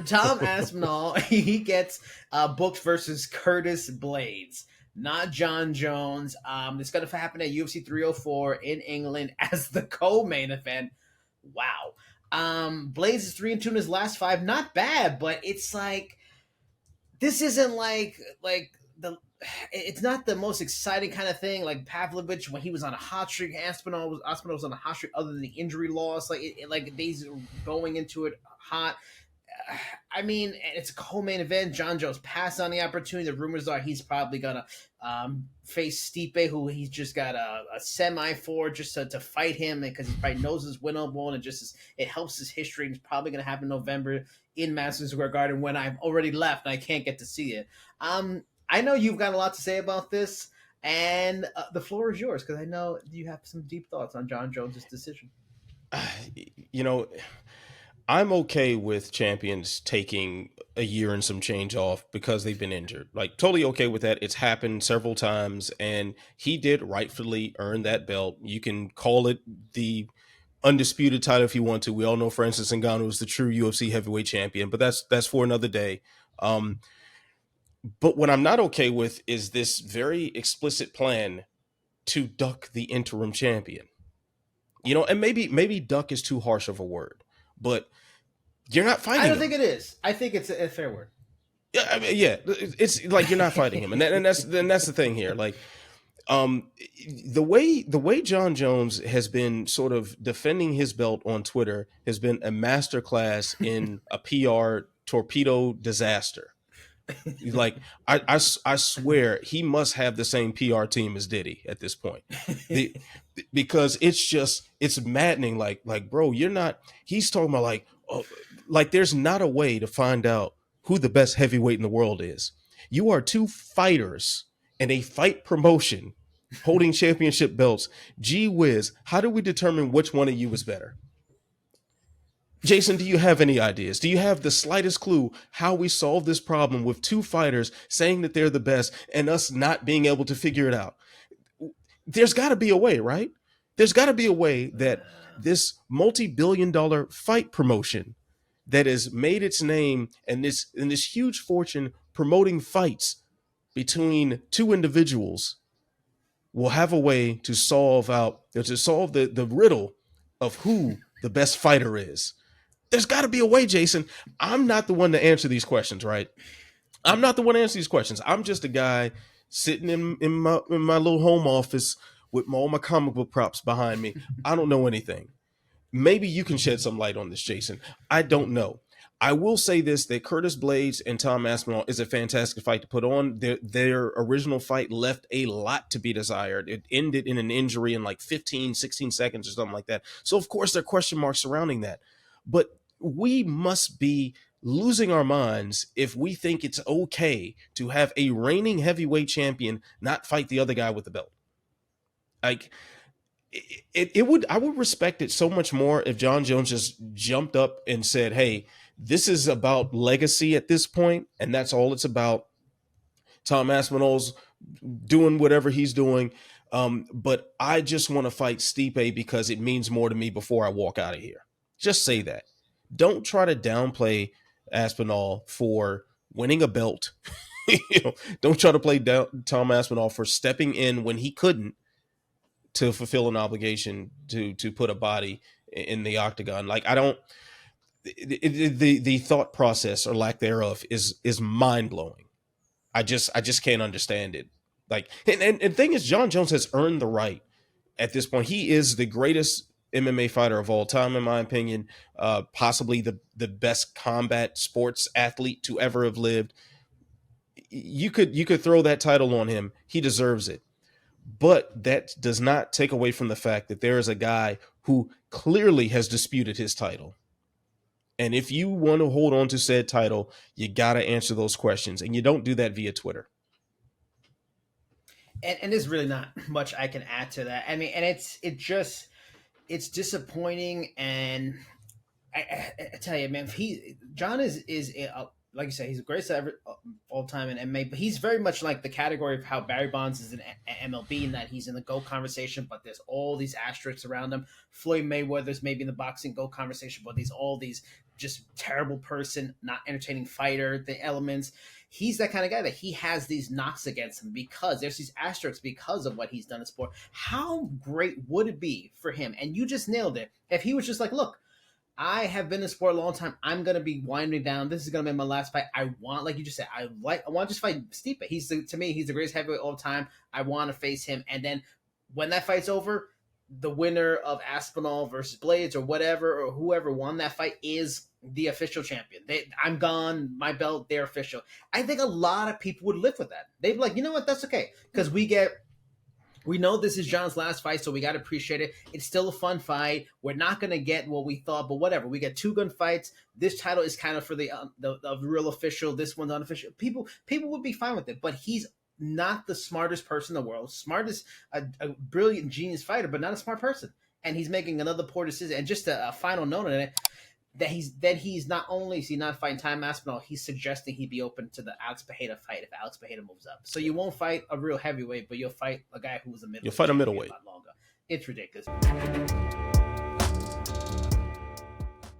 Tom Aspinall, he gets booked versus Curtis Blades, not Jon Jones. It's going to happen at UFC 304 in England as the co-main event. Wow. Blades is 3-2 in his last five. Not bad, but it's like this isn't like the it's not the most exciting kind of thing like Pavlovich when he was on a hot streak. Aspinall was on a hot streak other than the injury loss. Like these going into it hot. I mean, it's a co-main event. Jon Jones passed on the opportunity. The rumors are he's probably gonna face Stipe, who he's just got a semi for, just to fight him because he probably knows his winnable, and it helps his history. And it's probably gonna happen in November in Madison Square Garden when I've already left and I can't get to see it. I know you've got a lot to say about this, and the floor is yours because I know you have some deep thoughts on Jon Jones's decision. You know, I'm okay with champions taking a year and some change off because they've been injured. Like, totally okay with that. It's happened several times, and he did rightfully earn that belt. You can call it the undisputed title if you want to. We all know Francis Ngannou is the true UFC heavyweight champion, but that's for another day. Um, but what I'm not okay with is this very explicit plan to duck the interim champion. And maybe duck is too harsh of a word, but you're not I fighting don't him. think it is. I think it's a fair word. Yeah, I mean, yeah, it's like you're not fighting him, and that's the thing here. Like, um, the way Jon Jones has been sort of defending his belt on Twitter has been a masterclass in a PR torpedo disaster. Like, I swear he must have the same PR team as Diddy at this point. The because it's maddening. Like bro, you're not. He's talking about like, oh, like there's not a way to find out who the best heavyweight in the world is. You are two fighters in a fight promotion holding championship belts. Gee whiz, how do we determine which one of you is better? Jason, do you have any ideas? Do you have the slightest clue how we solve this problem with two fighters saying that they're the best and us not being able to figure it out? There's got to be a way, right? There's got to be a way that this multi-billion-dollar fight promotion that has made its name and this huge fortune promoting fights between two individuals will have a way to solve the riddle of who the best fighter is. There's got to be a way, Jason. I'm not the one to answer these questions, right? I'm not the one to answer these questions. I'm just a guy sitting in my little home office with all my comic book props behind me. I don't know anything. Maybe you can shed some light on this, Jason. I don't know. I will say this, that Curtis Blades and Tom Aspinall is a fantastic fight to put on. Their original fight left a lot to be desired. It ended in an injury in like 15, 16 seconds or something like that. So, of course, there are question marks surrounding that. But we must be losing our minds if we think it's okay to have a reigning heavyweight champion not fight the other guy with the belt. Like, it would, I would respect it so much more if Jon Jones just jumped up and said, "Hey, this is about legacy at this point, and that's all it's about." Tom Aspinall's doing whatever he's doing, but I just want to fight Stipe because it means more to me before I walk out of here. Just say that. Don't try to downplay Aspinall for winning a belt. Don't try to play down Tom Aspinall for stepping in when he couldn't to fulfill an obligation to put a body in the octagon. Like, I don't. The thought process or lack thereof is mind blowing. I just can't understand it. Like, and thing is, Jon Jones has earned the right at this point. He is the greatest MMA fighter of all time, in my opinion. Possibly the best combat sports athlete to ever have lived. You could throw that title on him. He deserves it. But that does not take away from the fact that there is a guy who clearly has disputed his title. And if you want to hold on to said title, you got to answer those questions. And you don't do that via Twitter. And there's really not much I can add to that. I mean, and it's disappointing, and I tell you, man, John is like you said, he's the greatest ever all time in MMA. But he's very much like the category of how Barry Bonds is in MLB, in that he's in the GOAT conversation, but there's all these asterisks around him. Floyd Mayweather's maybe in the boxing GOAT conversation, but all these just terrible person, not entertaining fighter, the elements. He's that kind of guy that he has these knocks against him because there's these asterisks because of what he's done in sport. How great would it be for him? And you just nailed it. If he was just like, look, I have been in sport a long time. I'm gonna be winding down. This is gonna be my last fight. I want, like you just said, I want to just fight Stipe. To me, he's the greatest heavyweight of all time. I want to face him. And then when that fight's over, the winner of Aspinall versus Blades or whatever, or whoever won that fight is the official champion. I'm gone. My belt, they're official. I think a lot of people would live with that. They'd be like, you know what? That's okay. Because we know this is Jon's last fight, so we got to appreciate it. It's still a fun fight. We're not going to get what we thought, but whatever. We get 2 gun fights. This title is kind of for the real official. This one's unofficial. People would be fine with it, but he's not the smartest person in the world. Smart is a brilliant, genius fighter, but not a smart person. And he's making another poor decision. And just a final note on it, that he's not only is he not fighting Tom Aspinall, he's suggesting he'd be open to the Alex Pereira fight if Alex Pereira moves up. So you won't fight a real heavyweight, but you'll fight a guy who was a middleweight. You'll fight a middleweight. A lot longer. It's ridiculous.